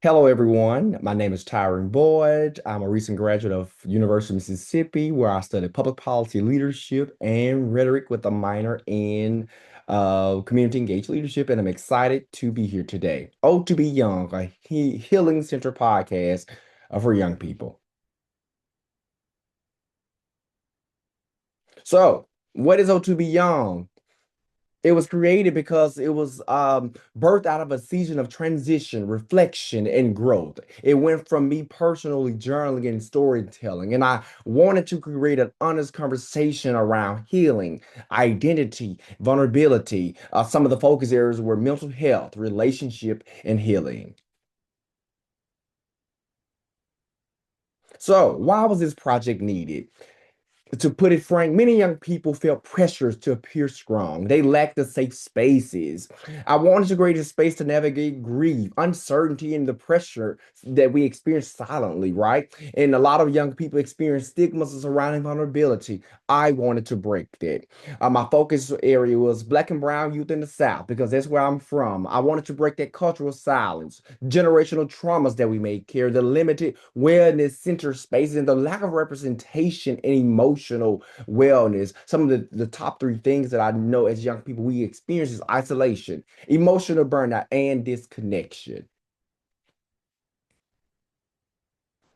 Hello, everyone. My name is Tyren Boyd. I'm a recent graduate of University of Mississippi, where I studied public policy leadership and rhetoric with a minor in community engaged leadership. And I'm excited to be here today. Oh, to be young, a healing center podcast for young people. So, what is Oh to be young? It was created because it was birthed out of a season of transition, reflection, and growth. It went from me personally journaling and storytelling, and I wanted to create an honest conversation around healing, identity, vulnerability. Some of the focus areas were mental health, relationship, and healing. So, why was this project needed? To put it frank, many young people felt pressures to appear strong. They lacked the safe spaces. I wanted to create a space to navigate grief, uncertainty, and the pressure that we experience silently, right? And a lot of young people experience stigmas surrounding vulnerability. I wanted to break that. My focus area was Black and Brown youth in the South because that's where I'm from. I wanted to break that cultural silence, generational traumas that we may carry, the limited wellness center spaces, and the lack of representation and emotional wellness. Some of the top three things that I know as young people we experience is isolation, emotional burnout, and disconnection.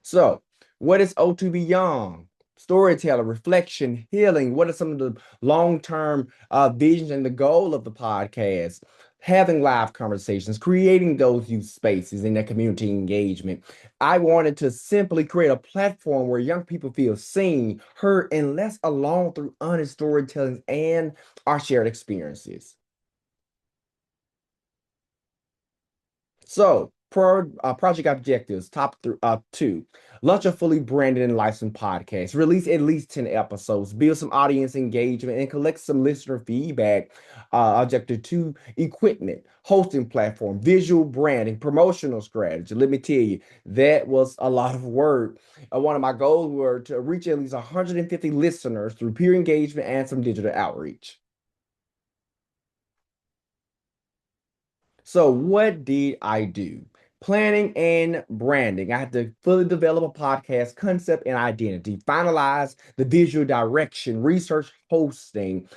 So, what is O2B Young? Storytelling, reflection, healing. What are some of the long-term visions and the goal of the podcast? Having live conversations, creating those youth spaces and that community engagement. I wanted to simply create a platform where young people feel seen, heard, and less alone through honest storytelling and our shared experiences. So, project objectives, two, launch a fully branded and licensed podcast, release at least 10 episodes, build some audience engagement, and collect some listener feedback. Objective two, equipment, hosting platform, visual branding, promotional strategy. Let me tell you, that was a lot of work. One of my goals were to reach at least 150 listeners through peer engagement and some digital outreach. So, what did I do? Planning and branding. I had to fully develop a podcast concept and identity, finalize the visual direction, research hosting,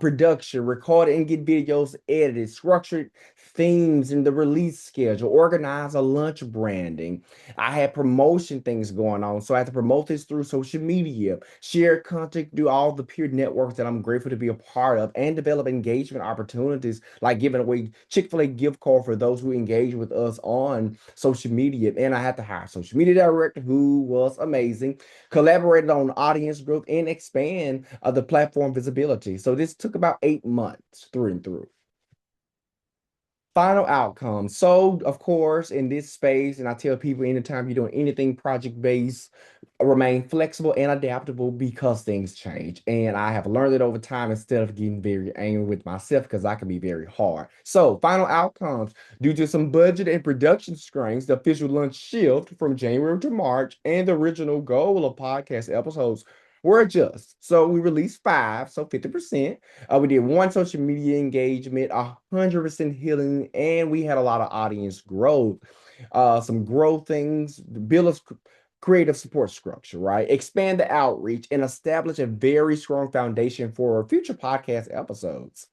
production, record and get videos edited, structured themes in the release schedule, organize a lunch branding. I had promotion things going on. So I had to promote this through social media, share content, do all the peer networks that I'm grateful to be a part of, and develop engagement opportunities like giving away Chick-fil-A gift card for those who engage with us on social media. And I had to hire a social media director who was amazing, collaborated on audience growth and expand the platform visibility. So this took about 8 months through and through. Final outcome. So, of course, in this space, and I tell people anytime you're doing anything project based, remain flexible and adaptable because things change. And I have learned it over time instead of getting very angry with myself because I can be very hard. So, final outcomes due to some budget and production strains, the official launch shift from January to March, and the original goal of podcast episodes were adjusted. So, we released five, so 50%. We did one social media engagement, 100% healing, and we had a lot of audience growth. Some growth things, build a creative support structure, right? Expand the outreach and establish a very strong foundation for future podcast episodes.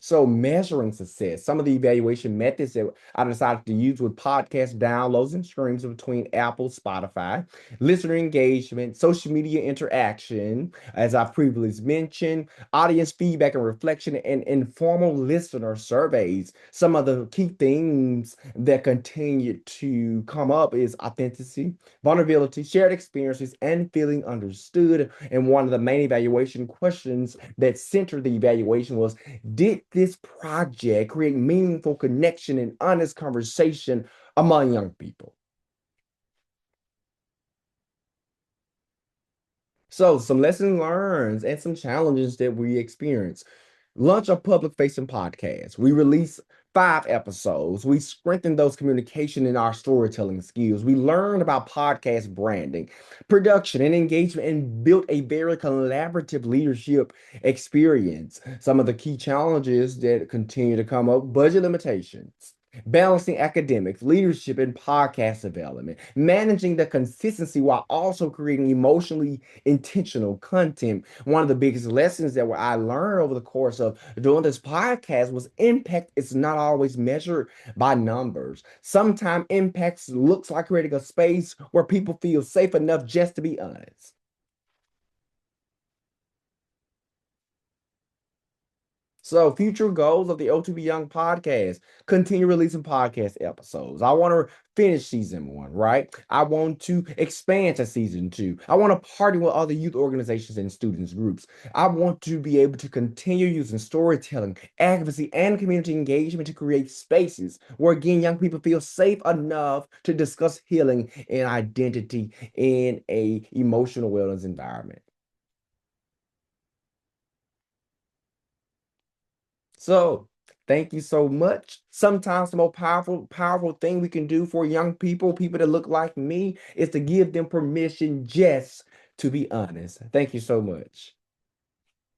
So measuring success, some of the evaluation methods that I decided to use with podcast downloads and streams between Apple, Spotify, listener engagement, social media interaction, as I've previously mentioned, audience feedback and reflection, and informal listener surveys. Some of the key themes that continue to come up is authenticity, vulnerability, shared experiences, and feeling understood. And one of the main evaluation questions that centered the evaluation was, did this project create meaningful connection and honest conversation among young people? So, some lessons learned and some challenges that we experience. Launch a public facing podcast. We release five episodes. We strengthen those communication and our storytelling skills. We learned about podcast branding, production, and engagement, and built a very collaborative leadership experience. Some of the key challenges that continue to come up: budget limitations. balancing academics, leadership, and podcast development, managing the consistency while also creating emotionally intentional content. One of the biggest lessons that I learned over the course of doing this podcast was impact is not always measured by numbers. Sometimes impact looks like creating a space where people feel safe enough just to be honest. So, future goals of the O2B Young podcast, continue releasing podcast episodes. I want to finish season 1, right? I want to expand to season 2. I want to partner with other youth organizations and students groups. I want to be able to continue using storytelling, advocacy, and community engagement to create spaces where, again, young people feel safe enough to discuss healing and identity in a emotional wellness environment. So thank you so much. Sometimes the most powerful thing we can do for young people, people that look like me, is to give them permission just to be honest. Thank you so much.